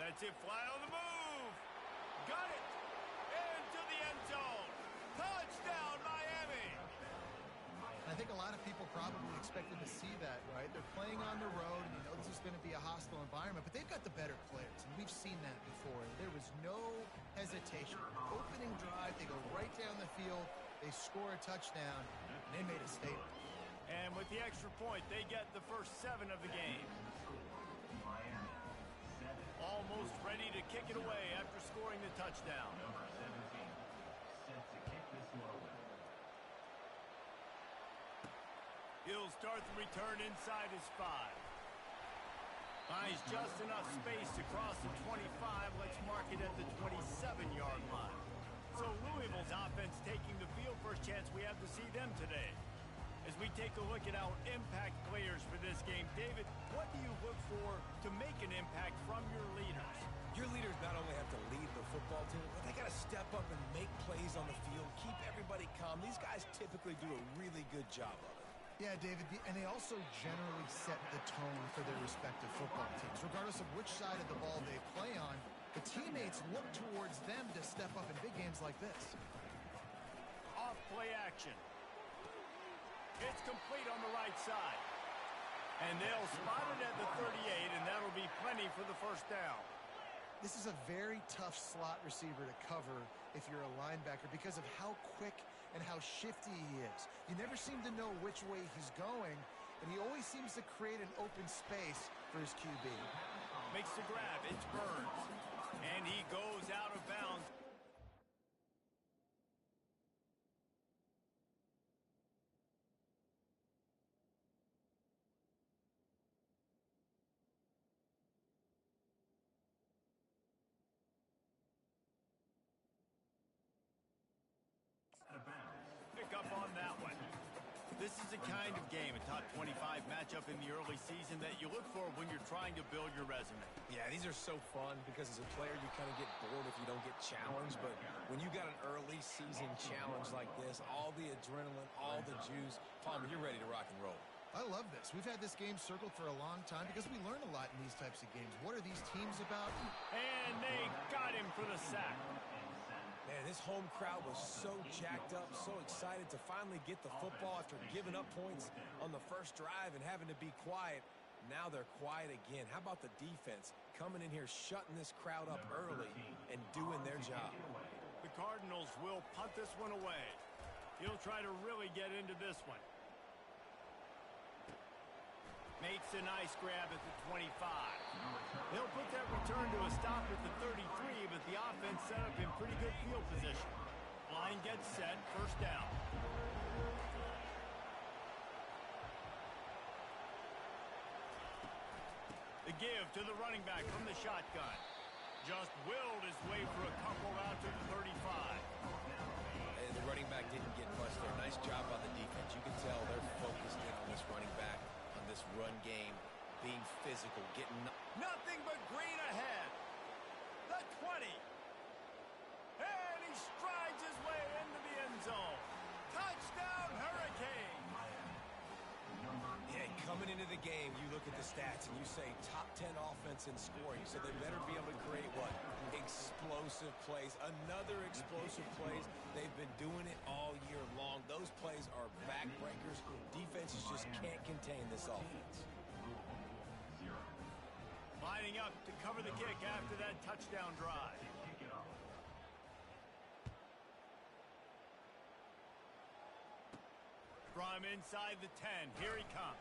Lets it fly on the move. Got it. Into the end zone. Touchdown, Miami. I think a lot of people probably expected to see that, right? They're playing on the road, and you know this is going to be a hostile environment, but they've got the better players, and we've seen that before. There was no hesitation. Opening drive, they go right down the field, they score a touchdown, and they made a statement. And with the extra point, they get the first 7 of the game. Almost ready to kick it away after scoring the touchdown. Number 17, set to kick this one away. He'll start the return inside his 5. Finds just enough space to cross the 25. Let's mark it at the 27-yard line. So Louisville's offense taking the field. First chance we have to see them today. As we take a look at our impact players for this game, David, what do you look for to make an impact from your leaders? Your leaders not only have to lead the football team, but they got to step up and make plays on the field, keep everybody calm. These guys typically do a really good job of it. Yeah, David, and they also generally set the tone for their respective football teams. Regardless of which side of the ball they play on, the teammates look towards them to step up in big games like this. Off play action. It's complete on the right side. And they'll spot it at the 38, and that'll be plenty for the first down. This is a very tough slot receiver to cover if you're a linebacker because of how quick and how shifty he is. You never seem to know which way he's going, and he always seems to create an open space for his QB. Makes the grab. It's Burns. And he goes out of bounds. Pick up on that one. This is the kind of game, a top 25 matchup in the early season, that you look for when you're trying to build your resume. Yeah, these are so fun because as a player you kind of get bored if you don't get challenged, but when you got an early season challenge like this, all the adrenaline, all the juice, Palmer, you're ready to rock and roll. I love this. We've had this game circled for a long time because we learn a lot in these types of games. What are these teams about? And they got him for the sack. Man, this home crowd was so jacked up, so excited to finally get the football after giving up points on the first drive and having to be quiet. Now they're quiet again. How about the defense coming in here, shutting this crowd up early and doing their job? The Cardinals will punt this one away. He'll try to really get into this one. Makes a nice grab at the 25. They'll put that return to a stop at the 33, but the offense set up in pretty good field position. Line gets set, first down. The give to the running back from the shotgun. Just willed his way for a couple out to the 35. And the running back didn't get much there. Nice job on the defense. You can tell they're focused in on this running back, on this run game, being physical, getting... Nothing but green ahead. The 20. And he strides his way into the end zone. Touchdown, Hurricane. Yeah, coming into the game, you look at the stats and you say top 10 offense in scoring. So they better be able to create what? Explosive plays. Another explosive plays. They've been doing it all year long. Those plays are backbreakers. Defenses just can't contain this offense. Lining up to cover the kick after that touchdown drive. From inside the 10, here he comes.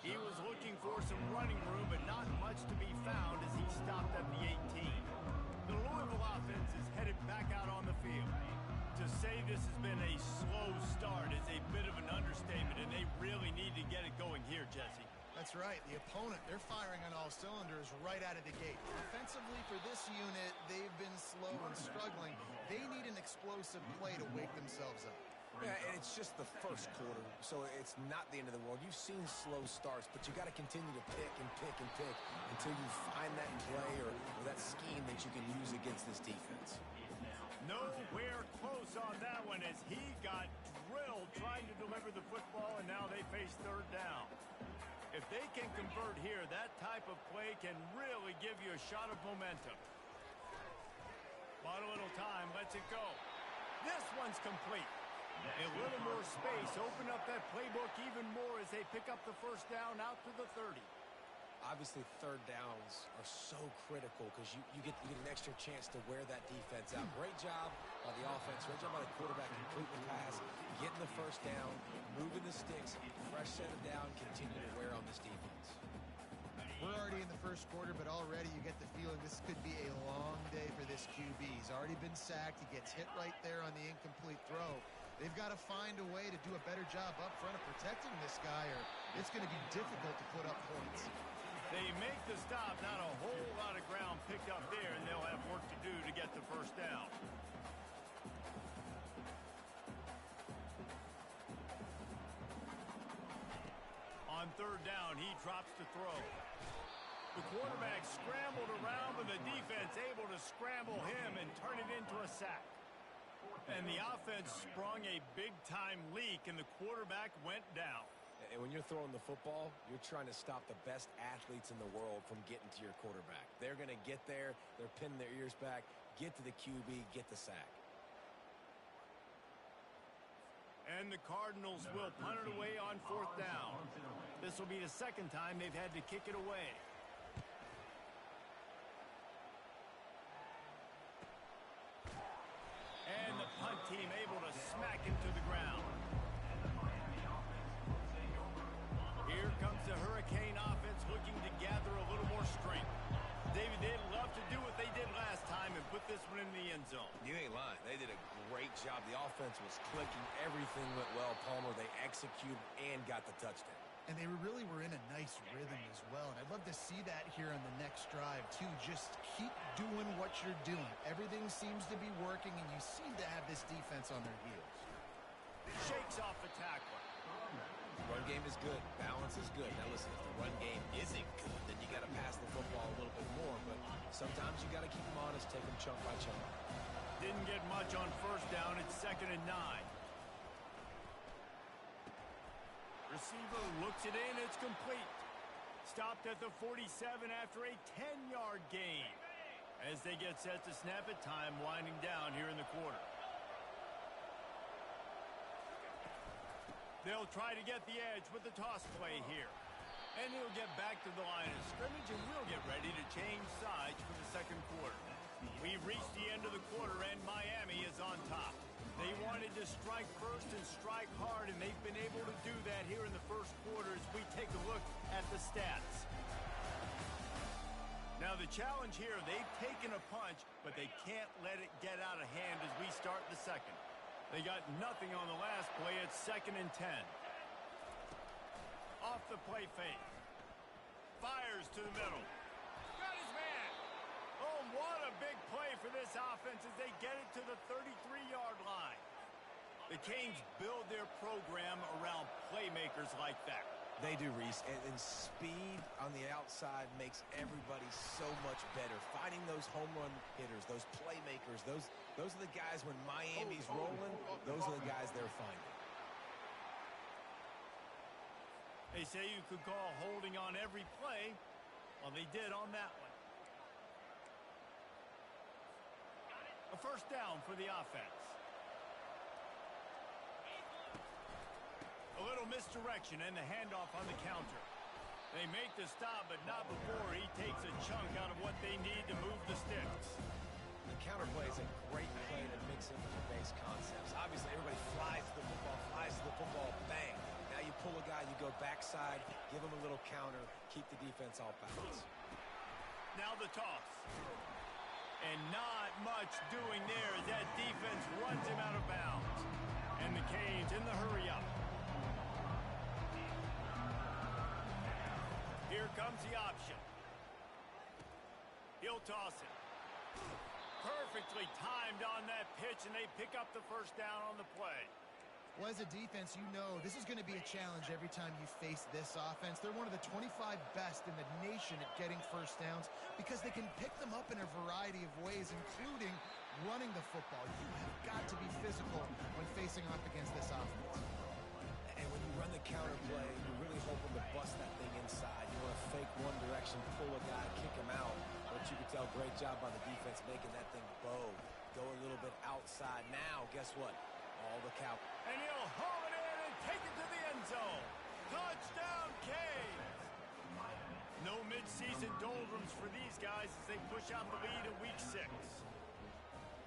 He was looking for some running room, but not much to be found as he stopped at the 18. The Louisville offense is headed back out on the field. To say this has been a slow start is a bit of an understatement, and they really need to get it going here, Jesse. That's right. The opponent, they're firing on all cylinders right out of the gate. Offensively, for this unit, they've been slow and struggling. They need an explosive play to wake themselves up. Yeah, and it's just the first quarter, so it's not the end of the world. You've seen slow starts, but you got to continue to pick and pick and pick until you find that play or that scheme that you can use against this defense. Nowhere close on that one as he got drilled trying to deliver the football, and now they face third down. If they can convert here, that type of play can really give you a shot of momentum. Bought a little time, lets it go. This one's complete. A little more space, open up that playbook even more as they pick up the first down out to the 30. Obviously, third downs are so critical because you get an extra chance to wear that defense out. Great job by the offense. Great job by the quarterback completing the pass, getting the first down, moving the sticks, fresh set of down, continue to wear on this defense. We're already in the first quarter, but already you get the feeling this could be a long day for this QB. He's already been sacked. He gets hit right there on the incomplete throw. They've got to find a way to do a better job up front of protecting this guy, or it's going to be difficult to put up points. They make the stop, not a whole lot of ground picked up there, and they'll have work to do to get the first down. On third down, he drops the throw. The quarterback scrambled around, but the defense able to scramble him and turn it into a sack. And the offense sprung a big-time leak, and the quarterback went down. And when you're throwing the football, you're trying to stop the best athletes in the world from getting to your quarterback. They're going to get there. They're pinning their ears back, get to the QB, get the sack. And the Cardinals will punt it away on fourth down. This will be the second time they've had to kick it away. And the punt team able to smack him to the ground. Here comes the Hurricane offense looking to gather a little more strength. David, they'd love to do what they did last time and put this one in the end zone. You ain't lying. They did a great job. The offense was clicking. Everything went well, Palmer. They executed and got the touchdown. And they really were in a nice rhythm as well. And I'd love to see that here on the next drive, too. Just keep doing what you're doing. Everything seems to be working, and you seem to have this defense on their heels. Shakes off the tackler. Run game is good. Balance is good. Now listen, if the run game isn't good, then you got to pass the football a little bit more. But sometimes you got to keep them honest, take them chunk by chunk. Didn't get much on first down. It's 2nd and 9. Receiver looks it in. It's complete. Stopped at the 47 after a 10-yard gain. As they get set to snap it, time winding down here in the quarter. They'll try to get the edge with the toss play here. And he'll get back to the line of scrimmage, and we'll get ready to change sides for the second quarter. We've reached the end of the quarter, and Miami is on top. They wanted to strike first and strike hard, and they've been able to do that here in the first quarter as we take a look at the stats. Now the challenge here, they've taken a punch, but they can't let it get out of hand as we start the second. They got nothing on the last play. It's 2nd and 10. Off the play fake. Fires to the middle. Got his man. Oh, what a big play for this offense as they get it to the 33-yard line. The Canes build their program around playmakers like that. They do, Reese, and speed on the outside makes everybody so much better. Finding those home run hitters, those playmakers, those are the guys when Miami's rolling, those are the guys they're finding. They say you could call holding on every play. Well, they did on that one. A first down for the offense. A little misdirection and the handoff on the counter. They make the stop, but not before he takes a chunk out of what they need to move the sticks. The counter play is a great play to mix in with your base concepts. Obviously, everybody flies to the football, bang. Now you pull a guy, you go backside, give him a little counter, keep the defense off balance. Now the toss. And not much doing there as that defense runs him out of bounds. And the Canes in the hurry-up. Here comes the option. He'll toss it. Perfectly timed on that pitch, and they pick up the first down on the play. Well, as a defense, you know this is going to be a challenge every time you face this offense. They're one of the 25 best in the nation at getting first downs because they can pick them up in a variety of ways, including running the football. You have got to be physical when facing off against this offense. And when you run the counter play, you really really hoping to bust that thing inside. You want to fake one direction, pull a guy, kick him out. But you can tell, great job by the defense making that thing bow. Go a little bit outside. Now, guess what? All the cow. And he'll haul it in and take it to the end zone. Touchdown, Canes! No mid-season doldrums for these guys as they push out the lead in week 6.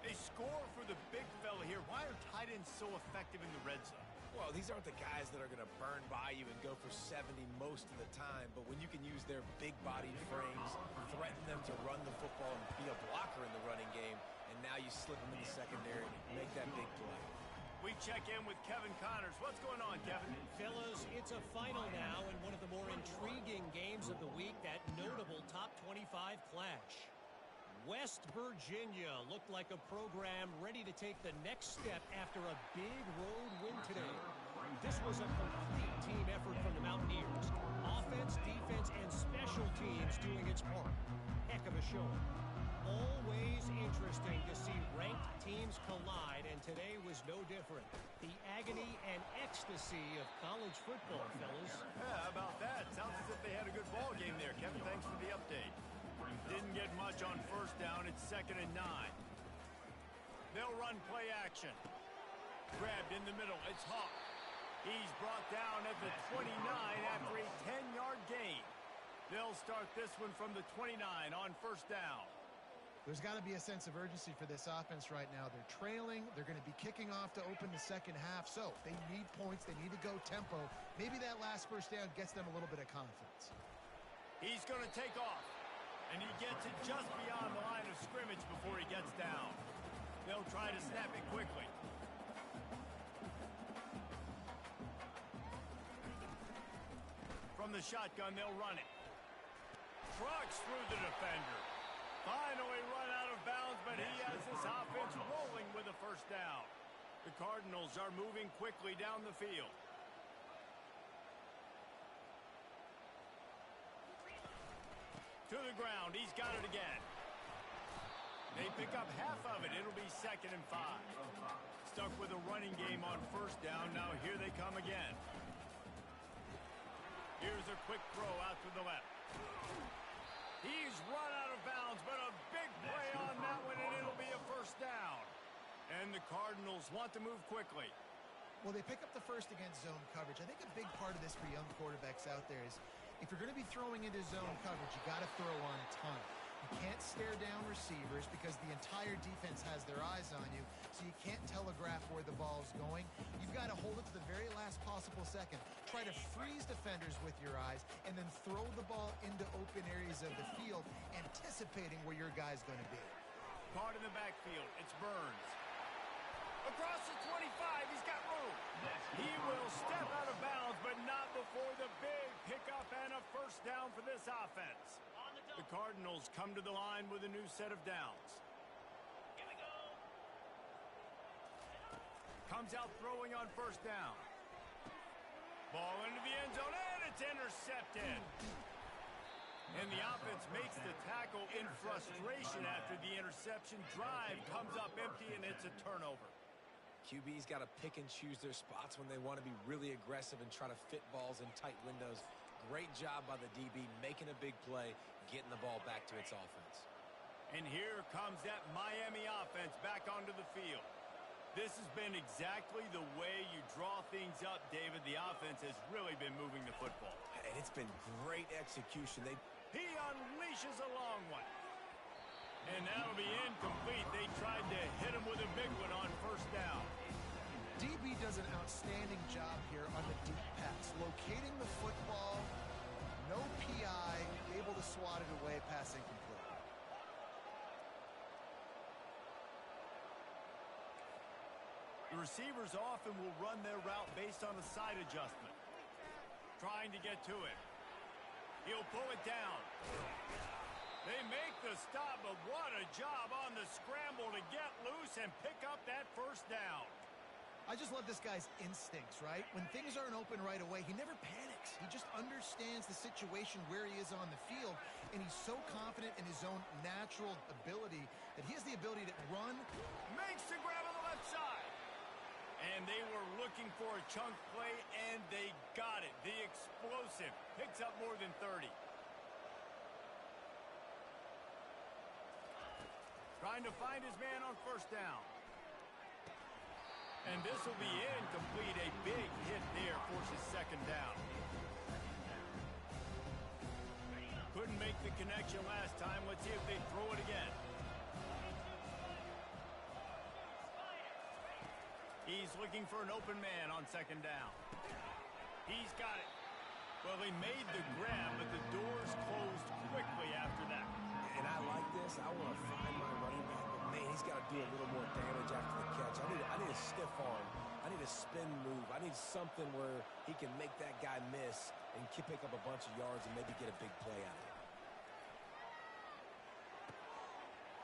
They score for the big fella here. Why are tight ends so effective in the red zone? Well, these aren't the guys that are going to burn by you and go for 70 most of the time, but when you can use their big-bodied frames, threaten them to run the football and be a blocker in the running game, and now you slip them in the secondary and make that big play. We check in with Kevin Connors. What's going on, Kevin? Fellas, it's a final now in one of the more intriguing games of the week, that notable top 25 clash. West Virginia looked like a program ready to take the next step after a big road win today. This was a complete team effort from the Mountaineers. Offense, defense, and special teams doing its part. Heck of a showing. Always interesting to see ranked teams collide, and today was no different. The agony and ecstasy of college football, fellas. Yeah, how about that? Sounds as if they had a good ball game there. Kevin, thanks for the update. Didn't get much on first down. It's 2nd and 9. They'll run play action. Grabbed in the middle. It's Hawk. He's brought down at the 29 after a 10-yard gain. They'll start this one from the 29 on first down. There's got to be a sense of urgency for this offense right now. They're trailing. They're going to be kicking off to open the second half. So they need points. They need to go tempo. Maybe that last first down gets them a little bit of confidence. He's going to take off. And he gets it just beyond the line of scrimmage before he gets down. They'll try to snap it quickly. From the shotgun, they'll run it. Trucks through the defender. Finally run out of bounds, but he has this offense rolling with a first down. The Cardinals are moving quickly down the field. To the ground. He's got it again. They pick up half of it. It'll be 2nd and 5. Stuck with a running game on first down. Now here they come again. Here's a quick throw out to the left. He's run out of bounds, but a big play on that one, and it'll be a first down. And the Cardinals want to move quickly. Well, they pick up the first against zone coverage. I think a big part of this for young quarterbacks out there is if you're going to be throwing into zone coverage, you got to throw on time. You can't stare down receivers because the entire defense has their eyes on you, so you can't telegraph where the ball's going. You've got to hold it to the very last possible second. Try to freeze defenders with your eyes, and then throw the ball into open areas of the field, anticipating where your guy's going to be. Caught in the backfield. It's Burns. Across the 25, he's got room. He will step out of bounds, but not before the big pickup and a first down for this offense. The Cardinals come to the line with a new set of downs. Comes out throwing on first down. Ball into the end zone, and it's intercepted. And the offense makes the tackle in frustration after the interception. Drive comes up empty, and it's a turnover. QB's got to pick and choose their spots when they want to be really aggressive and try to fit balls in tight windows. Great job by the DB making a big play, getting the ball back to its offense. And here comes that Miami offense back onto the field. This has been exactly the way you draw things up, David. The offense has really been moving the football. And it's been great execution. He unleashes a long one. And that'll be incomplete. They tried to hit him with a big one on first down. DB does an outstanding job here on the deep pass. Locating the football, no PI, able to swat it away, pass incomplete. The receivers often will run their route based on a side adjustment. Trying to get to it. He'll pull it down. They make the stop, but what a job on the scramble to get loose and pick up that first down. I just love this guy's instincts, right? When things aren't open right away, he never panics. He just understands the situation where he is on the field, and he's so confident in his own natural ability that he has the ability to run. Makes the grab on the left side. And they were looking for a chunk play, and they got it. The explosive picks up more than 30. Trying to find his man on first down. And this will be incomplete. A big hit there forces second down. Couldn't make the connection last time. Let's see if they throw it again. He's looking for an open man on second down. He's got it. Well, he made the grab, but the doors closed quickly after that. And I like this. I want to find my running back, but man, he's got to do a little more damage after the catch. I need a stiff arm. I need a spin move. I need something where he can make that guy miss and pick up a bunch of yards and maybe get a big play out of it.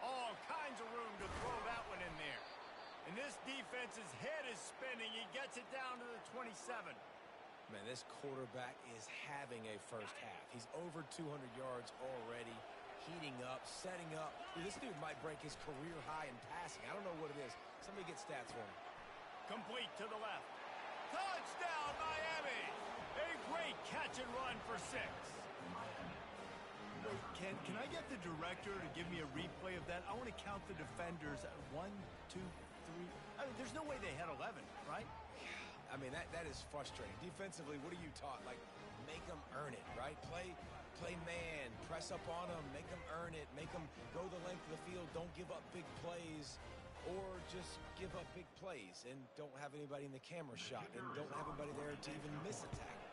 All kinds of room to throw that one in there. And this defense's head is spinning. He gets it down to the 27. Man, this quarterback is having a first half. He's over 200 yards already, heating up, setting up. Dude, this dude might break his career high in passing. I don't know what it is. Somebody get stats for him. Complete to the left. Touchdown, Miami! A great catch and run for 6. Wait, can I get the director to give me a replay of that? I want to count the defenders. 1, 2, 3. I mean, there's no way they had 11, right? I mean, that is frustrating. Defensively, what are you taught? Like, make them earn it, right? Play man, press up on them, make them earn it, make them go the length of the field, don't give up big plays, or just give up big plays and don't have anybody in the camera shot and don't have anybody there to even miss a tackle.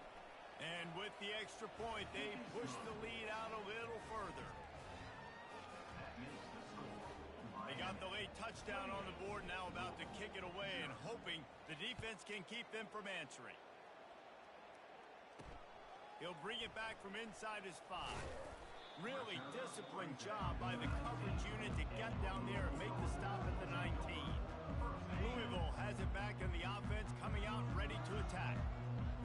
And with the extra point, they push the lead out a little further. They got the late touchdown on the board, now about to kick it away and hoping the defense can keep them from answering. He'll bring it back from inside his 5. Really disciplined job by the coverage unit to get down there and make the stop at the 19. Louisville has it back in the offense, coming out ready to attack.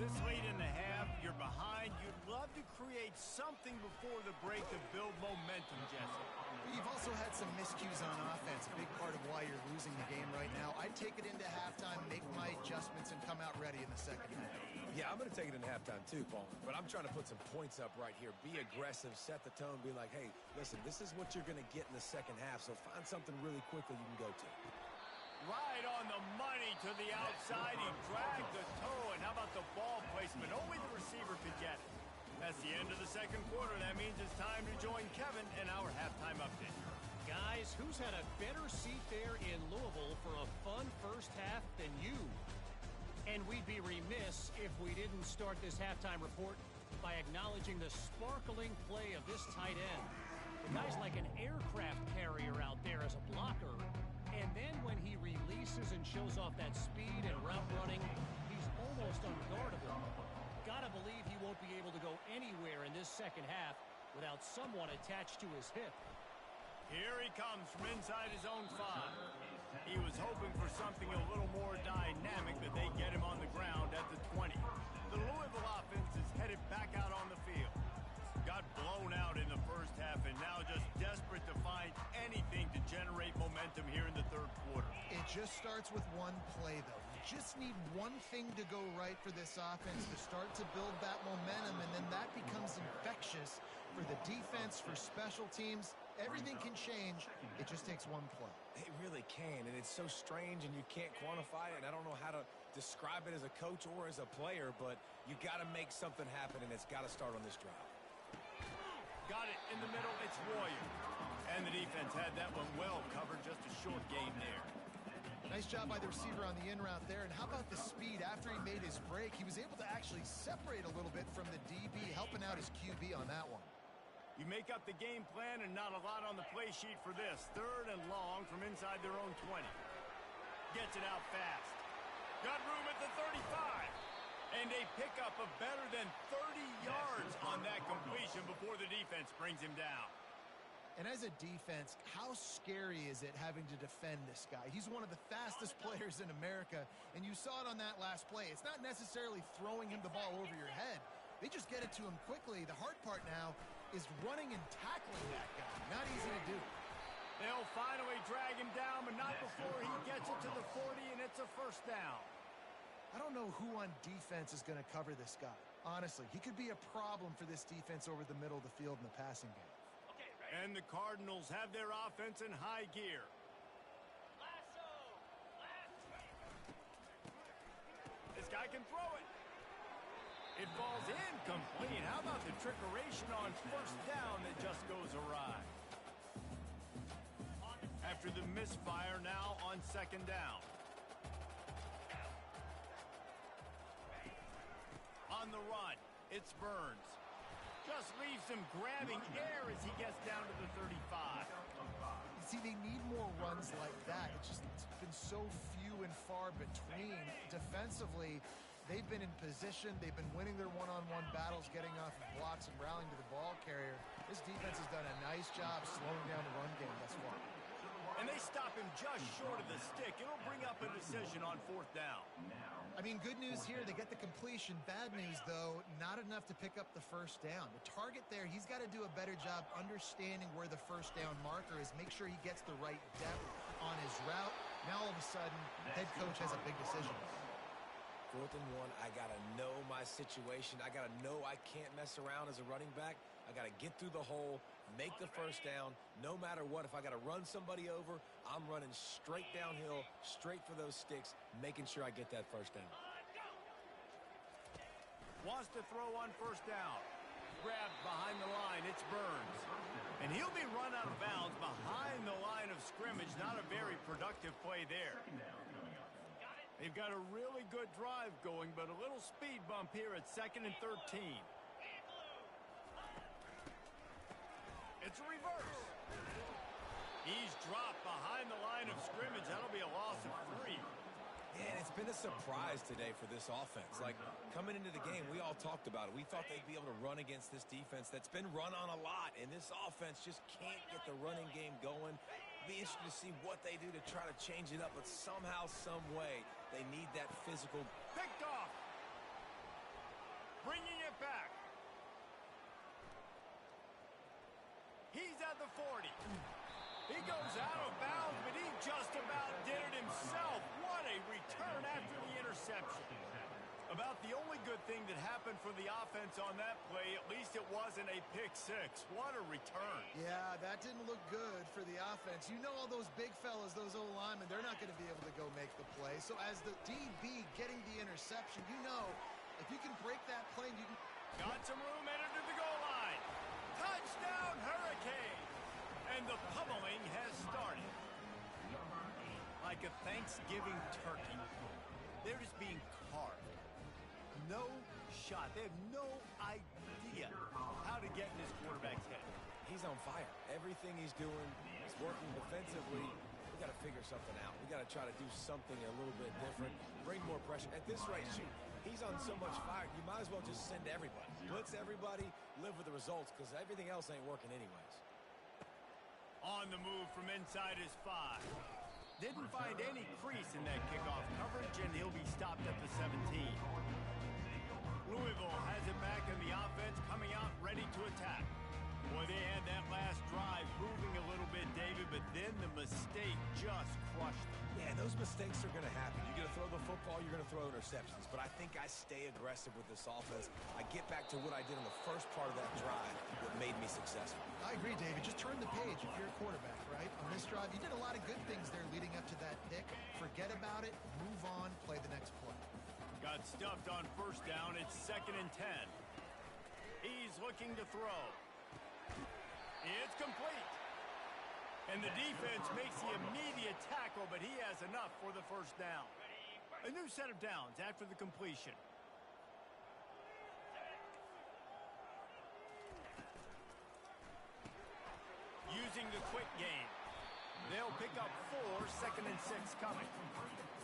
This late in the half, you're behind. You'd love to create something before the break to build momentum, Jesse. You've also had some miscues on offense, a big part of why you're losing the game right now. I'd take it into halftime, make my adjustments, and come out ready in the second half. Yeah, I'm going to take it in halftime too, Paul. But I'm trying to put some points up right here. Be aggressive, set the tone, be like, hey, listen, this is what you're going to get in the second half, so find something really quickly you can go to. Right on the money to the outside. He dragged the toe, and how about the ball placement? Only the receiver could get it. That's the end of the second quarter. That means it's time to join Kevin in our halftime update. Guys, who's had a better seat there in Louisville for a fun first half than you? And we'd be remiss if we didn't start this halftime report by acknowledging the sparkling play of this tight end. The guy's like an aircraft carrier out there as a blocker. And then when he releases and shows off that speed and route running, he's almost unguardable. Gotta believe he won't be able to go anywhere in this second half without someone attached to his hip. Here he comes from inside his own 5. He was hoping for something a little more dynamic, that they get him on the ground at the 20. The Louisville offense is headed back out on the field. Got blown out in the first half and now just desperate to find anything to generate momentum here in the third quarter. It just starts with one play, though. You just need one thing to go right for this offense to start to build that momentum, and then that becomes infectious for the defense, for special teams. Everything can change. It just takes one play. It really can, and it's so strange, and you can't quantify it, and I don't know how to describe it as a coach or as a player, but you got to make something happen, and it's got to start on this drive. Got it in the middle. It's Royer. And the defense had that one well covered. Just a short game there. Nice job by the receiver on the in route there. And how about the speed after he made his break? He was able to actually separate a little bit from the DB, helping out his QB on that one. You make up the game plan and not a lot on the play sheet for this. 3rd and long from inside their own 20. Gets it out fast. Got room at the 35. And a pickup of better than 30 yards on that completion before the defense brings him down. And as a defense, how scary is it having to defend this guy? He's one of the fastest players in America, and you saw it on that last play. It's not necessarily throwing him the ball over your head. They just get it to him quickly. The hard part now is running and tackling that guy. Not easy to do. They'll finally drag him down, but not before he gets it to the 40, and it's a first down. I don't know who on defense is going to cover this guy. Honestly, he could be a problem for this defense over the middle of the field in the passing game. And the Cardinals have their offense in high gear. This guy can throw it. It falls incomplete. How about the trickeration on first down that just goes awry? After the misfire, now on second down. On the run, it's Burns. Just leaves him grabbing air as he gets down to the 35. See, they need more runs like that. It's been so few and far between. Defensively, they've been in position. They've been winning their one-on-one battles, getting off of blocks and rallying to the ball carrier. This defense has done a nice job slowing down the run game thus far. And they stop him just short of the stick. It'll bring up a decision on fourth down. I mean, good news here, they get the completion. Bad news, though, not enough to pick up the first down. The target there, he's got to do a better job understanding where the first down marker is, make sure he gets the right depth on his route. Now, all of a sudden, the head coach has a big decision. 4th and 1, I got to know my situation. I got to know I can't mess around as a running back. I got to get through the hole, make the first down, no matter what. If I got to run somebody over, I'm running straight downhill, straight for those sticks, making sure I get that first down. Wants to throw on first down. Grabbed behind the line, it's Burns. And he'll be run out of bounds behind the line of scrimmage. Not a very productive play there. They've got a really good drive going, but a little speed bump here at 2nd and 13. It's a reverse. He's dropped behind the line of scrimmage. That'll be a loss of 3. And it's been a surprise today for this offense. Like, coming into the game, we all talked about it. We thought they'd be able to run against this defense that's been run on a lot, and this offense just can't get the running game going. Be interested to see what they do to try to change it up, but somehow, some way, they need that physical. Picked off. Bringing it back. He's at the 40. He goes out of bounds, but he just about did it himself. What a return after the interception. About the only good thing that happened for the offense on that play, at least it wasn't a pick six. What a return. Yeah, that didn't look good for the offense. You know all those big fellas, those O-linemen, they're not going to be able to go make the play. So as the DB getting the interception, you know, if you can break that plane, you can... Got some room headed to the goal line. Touchdown, Hurricane. And the pummeling has started. Like a Thanksgiving turkey, they're just being carved. No shot. They have no idea how to get in this quarterback's head. He's on fire. Everything he's doing is working defensively. We got to figure something out. We got to try to do something a little bit different. Bring more pressure. At this rate, shoot, he's on so much fire, you might as well just send everybody. Blitz everybody, live with the results, because everything else ain't working anyways. On the move from inside his 5. Didn't find any crease in that kickoff coverage, and he'll be stopped at the 17. Louisville has it back in the offense, coming out ready to attack. Boy, they had that last drive moving a little bit, David, but then the mistake just crushed them. Yeah, those mistakes are going to happen. You're going to throw the football, you're going to throw interceptions. But I think I stay aggressive with this offense. I get back to what I did in the first part of that drive that made me successful. I agree, David. Just turn the page if you're a quarterback, right? On this drive, you did a lot of good things there leading up to that pick. Forget about it, move on, play the next play. Got stuffed on first down. It's 2nd and 10. He's looking to throw. It's complete. And the defense makes the immediate tackle, but he has enough for the first down. A new set of downs after the completion. Using the quick game. They'll pick up 4, 2nd and 6 coming.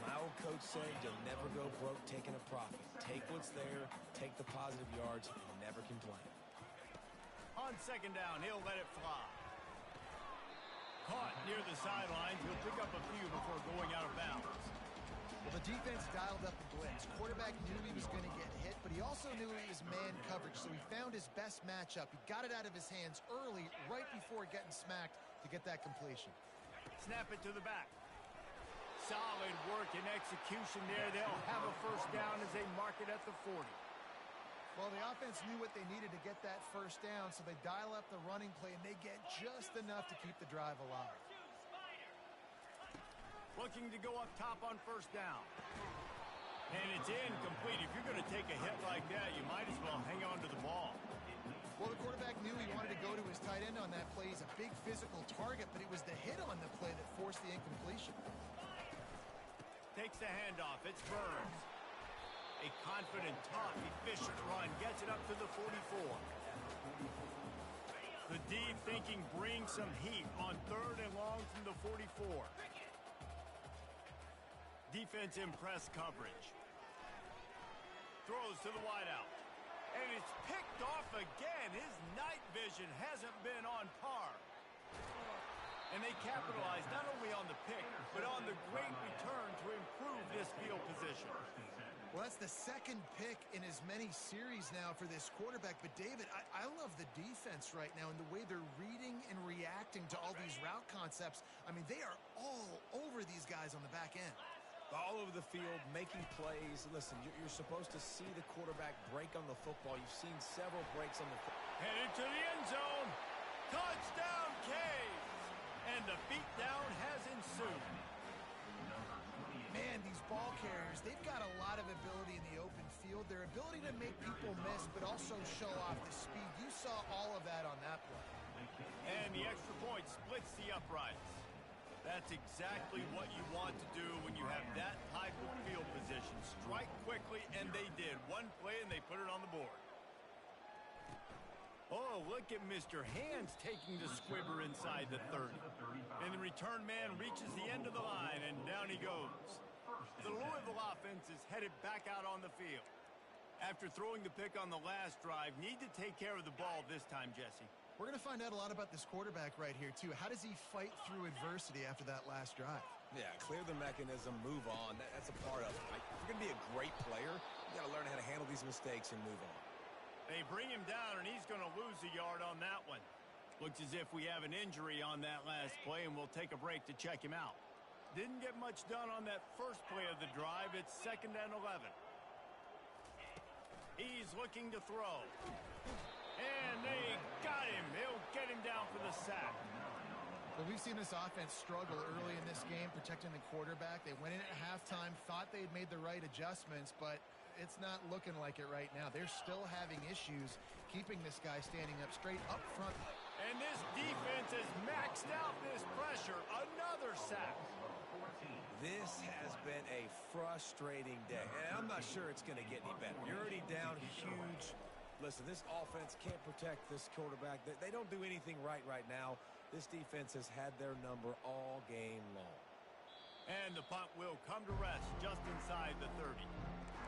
My old coach said you'll never go broke taking a profit. Take what's there, take the positive yards, and never complain. On second down, he'll let it fly. Caught near the sidelines. He'll pick up a few before going out of bounds. Well, the defense dialed up the blitz. Quarterback knew he was going to get hit, but he also knew he was man coverage, so he found his best matchup. He got it out of his hands early, right before getting smacked to get that completion. Snap it to the back. Solid work and execution there. They'll have a first down as they mark it at the 40. Well, the offense knew what they needed to get that first down, so they dial up the running play, and they get just enough to keep the drive alive. Looking to go up top on first down. And it's incomplete. If you're going to take a hit like that, you might as well hang on to the ball. Well, the quarterback knew he wanted to go to his tight end on that play. He's a big physical target, but it was the hit on the play that forced the incompletion. Takes the handoff. It's Burns. A confident, tough, efficient run. Gets it up to the 44. The deep thinking brings some heat on 3rd and long from the 44. Defense in press coverage. Throws to the wideout. And it's picked off again. His night vision hasn't been on par. And they capitalize not only on the pick, but on the great return to improve this field position. Well, that's the second pick in as many series now for this quarterback. But, David, I love the defense right now and the way they're reading and reacting to all these route concepts. I mean, they are all over these guys on the back end. All over the field, making plays. Listen, you're supposed to see the quarterback break on the football. You've seen several breaks on the football. Headed to the end zone. Touchdown, Caves. And the beatdown has ensued. Man, these ball carriers, they've got a lot of ability in the open field. Their ability to make people miss, but also show off the speed. You saw all of that on that play. And the extra point splits the uprights. That's exactly what you want to do when you have that type of field position. Strike quickly, and they did. One play, and they put it on the board. Oh, look at Mr. Hands taking the squibber inside the 30. And the return man reaches the end of the line, and down he goes. The Louisville offense is headed back out on the field. After throwing the pick on the last drive, need to take care of the ball this time, Jesse. We're going to find out a lot about this quarterback right here, too. How does he fight through adversity after that last drive? Yeah, clear the mechanism, move on. That's a part of it. If you're going to be a great player, you got to learn how to handle these mistakes and move on. They bring him down, and he's going to lose a yard on that one. Looks as if we have an injury on that last play, and we'll take a break to check him out. Didn't get much done on that first play of the drive. It's 2nd and 11. He's looking to throw. And they got him. He'll get him down for the sack. Well, we've seen this offense struggle early in this game protecting the quarterback. They went in at halftime, thought they'd made the right adjustments, but it's not looking like it right now. They're still having issues keeping this guy standing up straight up front. And this defense has maxed out this pressure. Another sack. This has been a frustrating day, and I'm not sure it's going to get any better. You're already down huge. Listen, this offense can't protect this quarterback. They don't do anything right now. This defense has had their number all game long. And the punt will come to rest just inside the 30.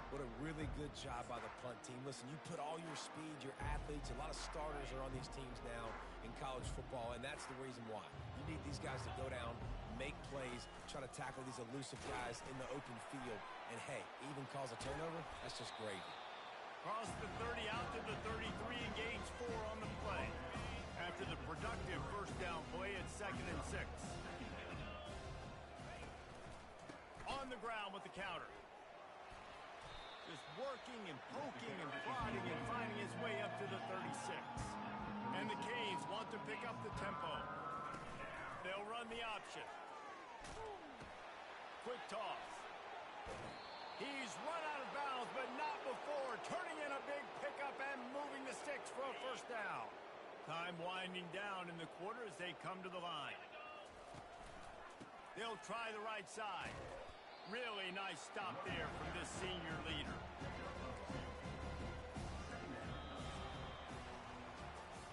What a really good job by the punt team. Listen, you put all your speed, your athletes, a lot of starters are on these teams now in college football, and that's the reason why. You need these guys to go down, make plays, try to tackle these elusive guys in the open field, and hey, even cause a turnover, that's just gravy. Cross the 30 out to the 33 and gains 4 on the play. After the productive first down play, it's 2nd and 6. On the ground with the counter. Just working and poking and prodding and finding his way up to the 36. And the Canes want to pick up the tempo. They'll run the option. Quick toss. He's run out of bounds, but not before. Turning in a big pickup and moving the sticks for a first down. Time winding down in the quarter as they come to the line. They'll try the right side. Really nice stop there from this senior leader.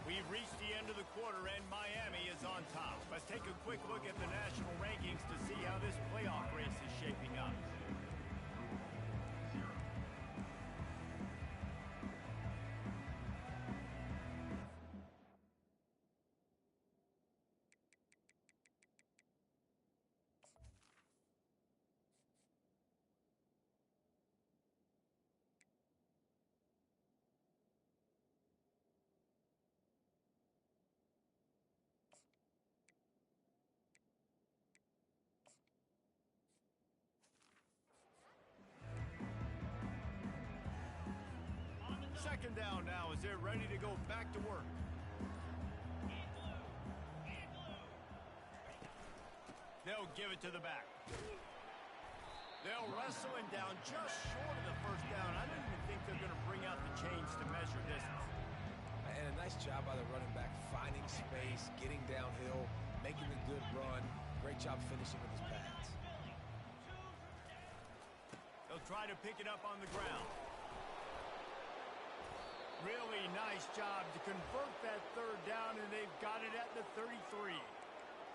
We've reached the end of the quarter, and Miami is on top. Let's take a quick look at the national rankings to see how this playoff race is shaping up. Second down now as they're ready to go back to work. They'll give it to the back. They'll wrestle him down just short of the first down. I don't even think they're going to bring out the chains to measure distance. And a nice job by the running back, finding space, getting downhill, making a good run. Great job finishing with his pads. They'll try to pick it up on the ground. Really nice job to convert that third down, and they've got it at the 33.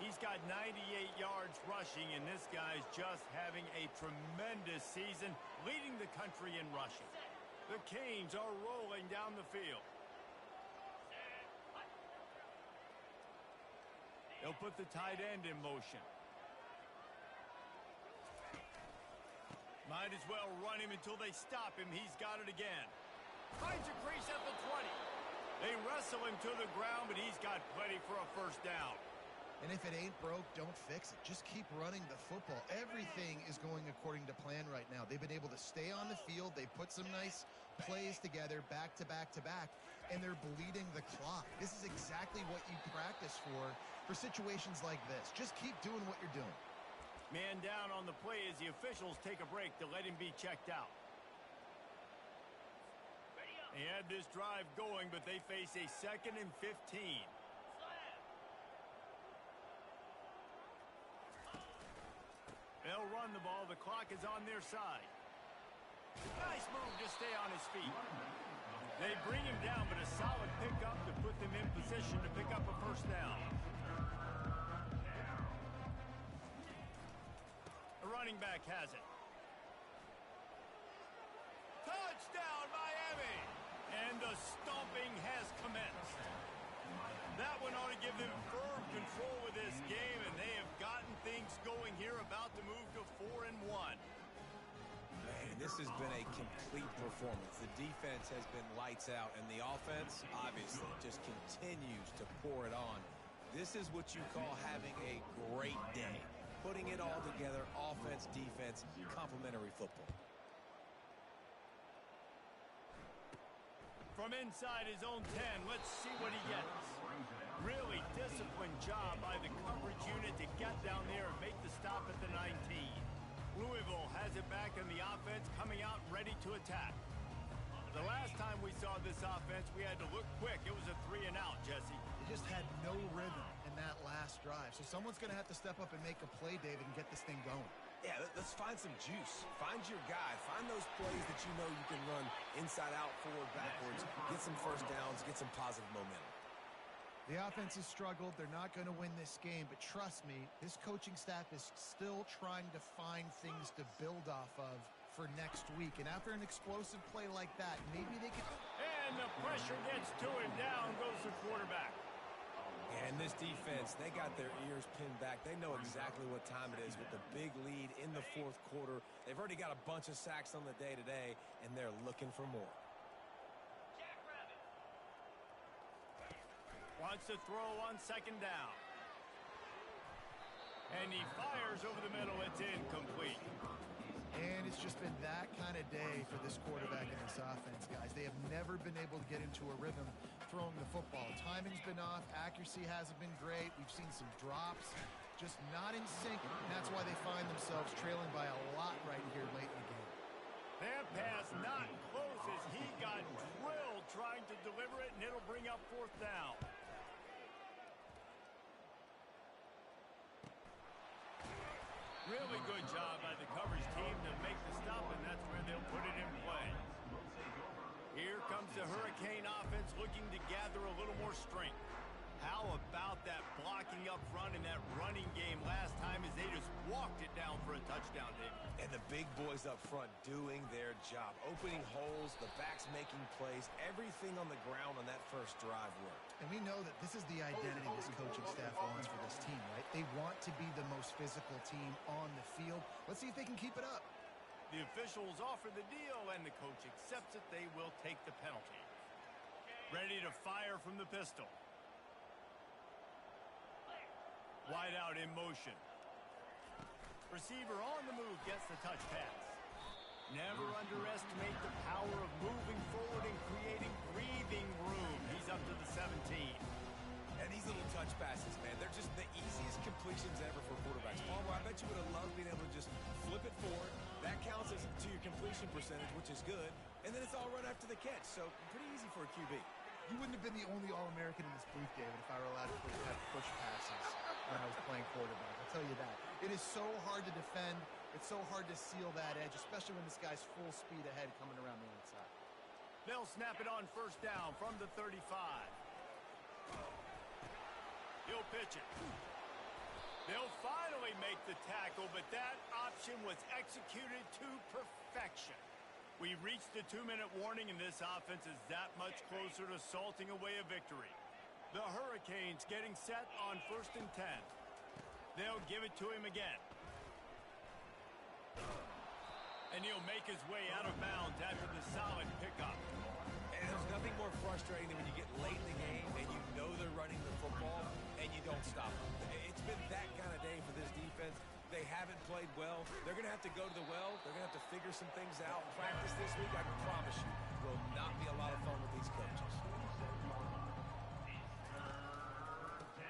He's got 98 yards rushing, and this guy's just having a tremendous season, leading the country in rushing. The Canes are rolling down the field. They'll put the tight end in motion. Might as well run him until they stop him. He's got it again. Finds a crease at the 20. They wrestle him to the ground, but he's got plenty for a first down. And if it ain't broke, don't fix it. Just keep running the football. Everything is going according to plan right now. They've been able to stay on the field. They put some nice plays together back to back to back, and they're bleeding the clock. This is exactly what you practice for situations like this. Just keep doing what you're doing. Man down on the play as the officials take a break to let him be checked out. They had this drive going, but they face a 2nd and 15. They'll run the ball. The clock is on their side. Nice move to stay on his feet. They bring him down, but a solid pickup to put them in position to pick up a first down. The running back has it. Touchdown, Miami! And the stomping has commenced. That one ought to give them firm control of this game, and they have gotten things going here, about to move to 4-1. Man, this has been a complete performance. The defense has been lights out, and the offense, obviously, just continues to pour it on. This is what you call having a great day. Putting it all together, offense, defense, complementary football. From inside his own 10, let's see what he gets. Really disciplined job by the coverage unit to get down there and make the stop at the 19. Louisville has it back in the offense, coming out ready to attack. The last time we saw this offense, we had to look quick. It was a 3-and-out, Jesse. They just had no rhythm in that last drive. So someone's going to have to step up and make a play, David, and get this thing going. Yeah, let's find some juice. Find your guy. Find those plays that you know you can run inside out, forward, backwards. Get some first downs. Get some positive momentum. The offense has struggled. They're not going to win this game. But trust me, this coaching staff is still trying to find things to build off of for next week. And after an explosive play like that, maybe they can... And the pressure gets to him. Down goes the quarterback. And this defense, they got their ears pinned back. They know exactly what time it is with the big lead in the fourth quarter. They've already got a bunch of sacks on the day today, and they're looking for more. Wants to throw on 2nd down. And he fires over the middle. It's incomplete. And it's just been that kind of day for this quarterback and this offense, guys. They have never been able to get into a rhythm throwing the football. Timing's been off. Accuracy hasn't been great. We've seen some drops. Just not in sync. And that's why they find themselves trailing by a lot right here late in the game. That pass not close as he got drilled trying to deliver it, and it'll bring up 4th down. Really good job by the coverage team to make the stop, and that's where they'll put it in play. Here comes the Hurricane offense looking to gather a little more strength. How about that blocking up front in that running game last time as they just walked it down for a touchdown, Dave? And the big boys up front doing their job. Opening holes, the backs making plays. Everything on the ground on that first drive worked. And we know that this is the identity this coaching staff wants for this team, right? They want to be the most physical team on the field. Let's see if they can keep it up. The officials offer the deal, and the coach accepts it. They will take the penalty. Ready to fire from the pistol. Wide out in motion. Receiver on the move gets the touch pass. Never underestimate the power of moving forward and creating breathing room. He's up to the 17. And these little touch passes, man, they're just the easiest completions ever for quarterbacks. Palmer, I bet you would have loved being able to just flip it forward. That counts as to your completion percentage, which is good. And then it's all run after the catch, so pretty easy for a QB. You wouldn't have been the only All-American in this booth, David, if I were allowed to have push passes when I was playing quarterback. I'll tell you that. It is so hard to defend. It's so hard to seal that edge, especially when this guy's full speed ahead coming around the outside. They'll snap it on first down from the 35. He'll pitch it. They'll finally make the tackle, but that option was executed to perfection. We reached the 2-minute warning, and this offense is that much closer to salting away a victory. The Hurricanes getting set on 1st and 10. They'll give it to him again. And he'll make his way out of bounds after the solid pickup. And there's nothing more frustrating than when you get late in the game and you know they're running the football and you don't stop them. It's been that kind of day for this defense. They haven't played well. They're going to have to go to the well. They're going to have to figure some things out. Practice this week, I can promise you, will not be a lot of fun with these coaches.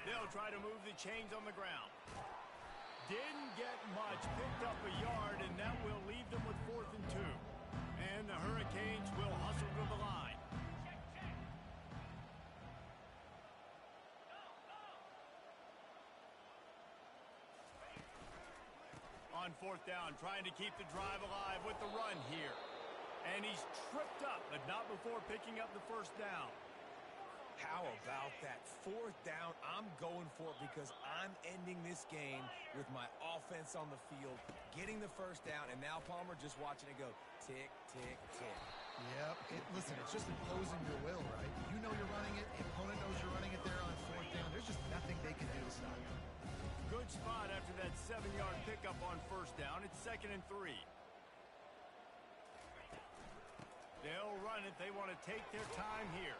They'll try to move the chains on the ground. Didn't get much, picked up a yard, and that will leave them with 4th and 2. And the Hurricanes will hustle to the line. On 4th down, trying to keep the drive alive with the run here. And he's tripped up, but not before picking up the 1st down. How about that 4th down? I'm going for it because I'm ending this game with my offense on the field, getting the 1st down, and now Palmer just watching it go tick, tick, tick. Yep. Listen, it's just imposing your will, right? You know you're running it. The opponent knows you're running it there on 4th down. There's just nothing they can do to stop it. Good spot after that 7-yard pickup on 1st down. It's 2nd and 3. They'll run it. They want to take their time here.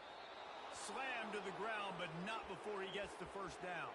Slam to the ground, but not before he gets the 1st down.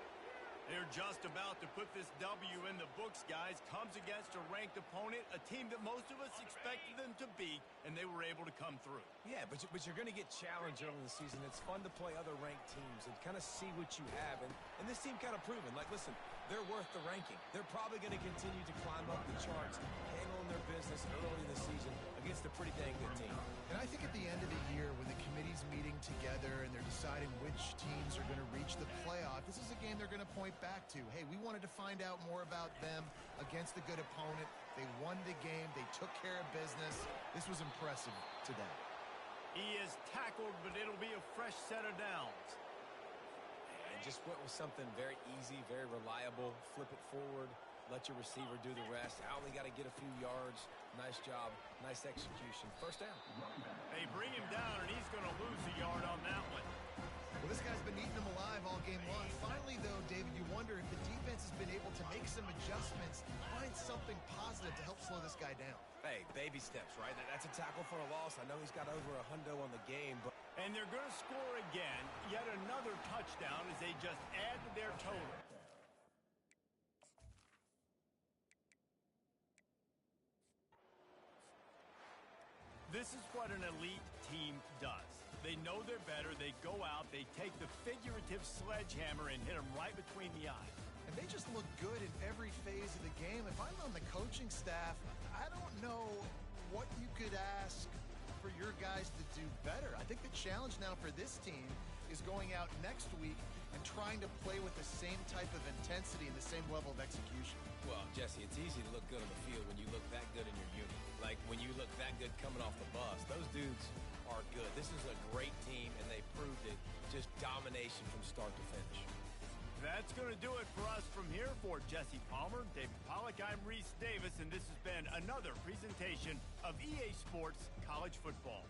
They're just about to put this W in the books, guys. Comes against a ranked opponent, a team that most of us expected them to beat, and they were able to come through. Yeah, but you're going to get challenged early in the season. It's fun to play other ranked teams and kind of see what you have. And this team kind of proven, like, listen, they're worth the ranking. They're probably going to continue to climb up the charts, handling their business early in the season against a pretty dang good team. And I think at the end of the year, when the committee's meeting together and they're deciding which teams are going to reach the playoff, this is a game they're going to point back to. Hey, we wanted to find out more about them against a good opponent. They won the game. They took care of business. This was impressive today. He is tackled, but it'll be a fresh set of downs. And just went with something very easy, very reliable. Flip it forward. Let your receiver do the rest. I only got to get a few yards. Nice job. Nice execution. 1st down. They bring him down, and he's going to lose a yard on that one. Well, this guy's been eating them alive all game long. Finally, though, David, you wonder if the defense has been able to make some adjustments, find something positive to help slow this guy down. Hey, baby steps, right? That's a tackle for a loss. I know he's got over a hundo on the game, but... And they're going to score again. Yet another touchdown as they just add to their total. This is what an elite team does. They know they're better. They go out. They take the figurative sledgehammer and hit them right between the eyes. And they just look good in every phase of the game. If I'm on the coaching staff, I don't know what you could ask for your guys to do better. I think the challenge now for this team is going out next week and trying to play with the same type of intensity and the same level of execution. Well, Jesse, it's easy to look good on the field when you look that good in your unit. Like when you look that good coming off the bus. Those dudes are good. This is a great team, and they proved it. Just domination from start to finish. That's going to do it for us from here. For Jesse Palmer, David Pollack, I'm Reese Davis, and this has been another presentation of EA Sports College Football.